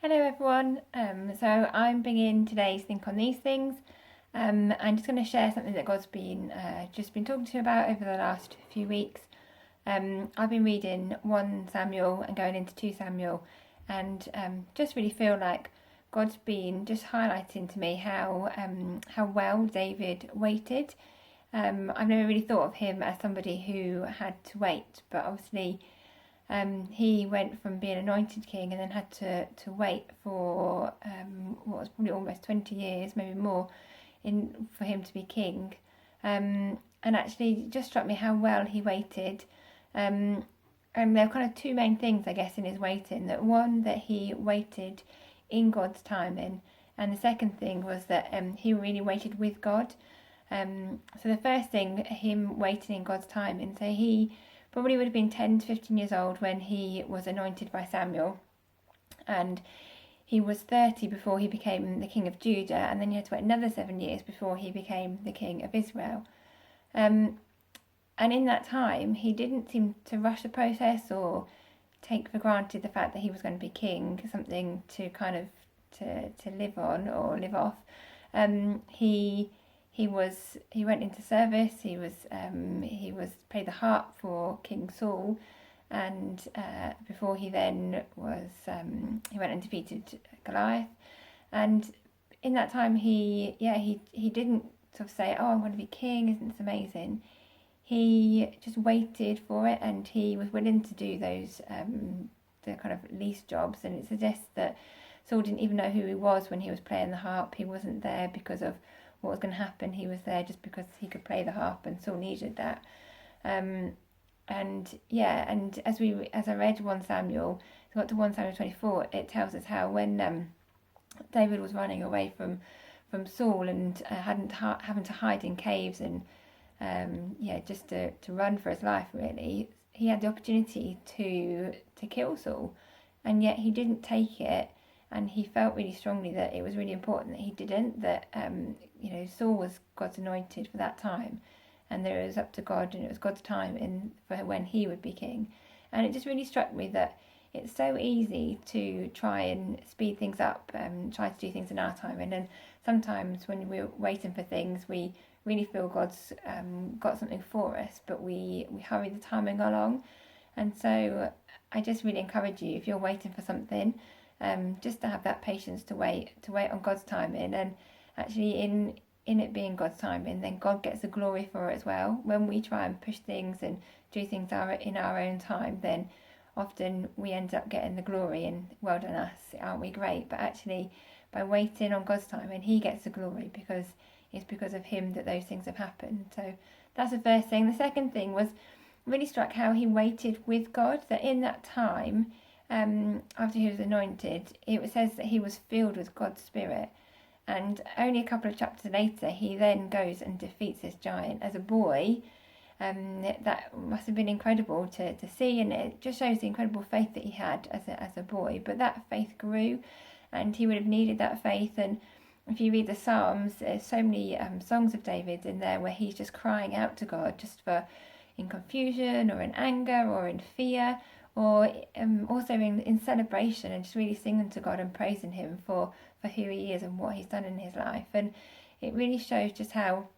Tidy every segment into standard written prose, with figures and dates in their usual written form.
Hello everyone, so I'm bringing today's Think on These Things. I'm just going to share something that God's been just been talking to me about over the last few weeks. I've been reading 1 Samuel and going into 2 Samuel, and just really feel like God's been just highlighting to me how well David waited. I've never really thought of him as somebody who had to wait, but obviously he went from being anointed king and then had to wait for what was probably almost 20 years, maybe more, for him to be king. And actually it just struck me how well he waited. And there were kind of 2 main things, I guess, in his waiting. That one, that he waited in God's timing, and the second thing was that he really waited with God. So the first thing, him waiting in God's timing, so he probably would have been 10 to 15 years old when he was anointed by Samuel, and he was 30 before he became the king of Judah, and then he had to wait another 7 years before he became the king of Israel. And in that time, he didn't seem to rush the process or take for granted the fact that he was going to be king, something to kind of to live on or live off. He went into service. He was played the harp for King Saul, and before he then was he went and defeated Goliath. And in that time, he didn't sort of say, "Oh, I'm going to be king. Isn't this amazing?" He just waited for it, and he was willing to do those the kind of least jobs. And it suggests that Saul didn't even know who he was when he was playing the harp. He wasn't there because of what was going to happen. He was there just because he could play the harp, and Saul needed that. And as I read 1 Samuel, so got to 1 Samuel 24, it tells us how when David was running away from Saul and having to hide in caves and just to run for his life, really, he had the opportunity to kill Saul, and yet he didn't take it. And he felt really strongly that it was really important that he didn't, that Saul was God's anointed for that time, and that it was up to God, and it was God's time for when he would be king. And it just really struck me that it's so easy to try and speed things up, try to do things in our time, and then sometimes when we're waiting for things, we really feel God's got something for us, but we hurry the timing along. And so I just really encourage you, if you're waiting for something, just to have that patience to wait on God's timing, and actually in it being God's timing, then God gets the glory for it as well. When we try and push things and do things in our own time, then often we end up getting the glory, and well done us, aren't we great? But actually by waiting on God's timing, he gets the glory because it's because of him that those things have happened. So that's the first thing. The second thing was really struck how he waited with God, that in that time, after he was anointed, it says that he was filled with God's Spirit. And only a couple of chapters later, he then goes and defeats this giant. As a boy, that must have been incredible to see, and it just shows the incredible faith that he had as a boy. But that faith grew, and he would have needed that faith. And if you read the Psalms, there's so many songs of David in there where he's just crying out to God, just in confusion or in anger or in fear, or also in celebration, and just really singing to God and praising him for who he is and what he's done in his life. And it really shows just how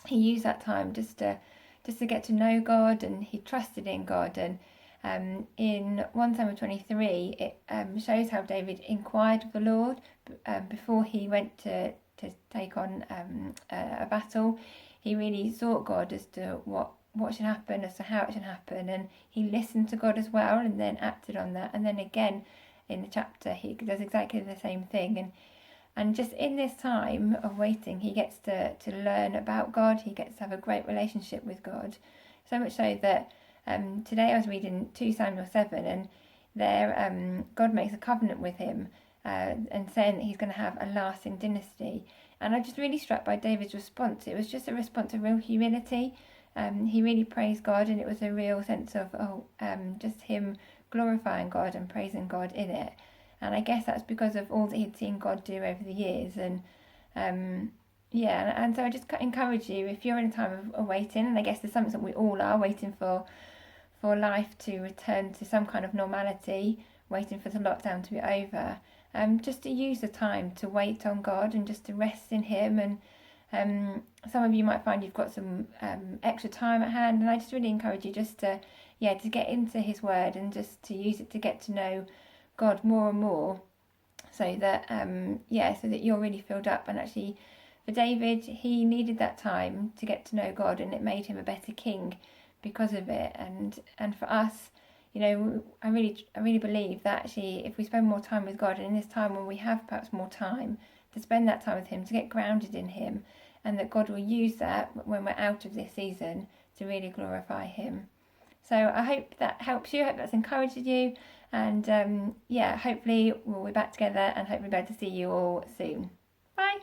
he used that time just to get to know God, and he trusted in God. And in 1 Samuel 23, it shows how David inquired of the Lord before he went to take on a battle. He really sought God as to what should happen, as to how it should happen, and he listened to God as well, and then acted on that. And then again in the chapter, he does exactly the same thing. And just in this time of waiting, he gets to learn about God. He gets to have a great relationship with God, so much so that today I was reading 2 Samuel 7, and there God makes a covenant with him and saying that he's going to have a lasting dynasty. And I'm just really struck by David's response. It was just a response of real humility. He really praised God, and it was a real sense of just him glorifying God and praising God in it. And I guess that's because of all that he'd seen God do over the years. And so I just encourage you, if you're in a time of waiting, and I guess there's something that we all are waiting for life to return to some kind of normality, waiting for the lockdown to be over. just to use the time to wait on God and just to rest in Him. And some of you might find you've got some extra time at hand, and I just really encourage you just to get into His Word and just to use it to get to know God more and more, so that so that you're really filled up. And actually, for David, he needed that time to get to know God, and it made him a better king because of it. And for us, I really believe that actually, if we spend more time with God, and in this time when we have perhaps more time, to spend that time with Him, to get grounded in Him, and that God will use that when we're out of this season to really glorify Him. So I hope that helps you. I hope that's encouraged you. And hopefully we'll be back together, and hopefully be able to see you all soon. Bye.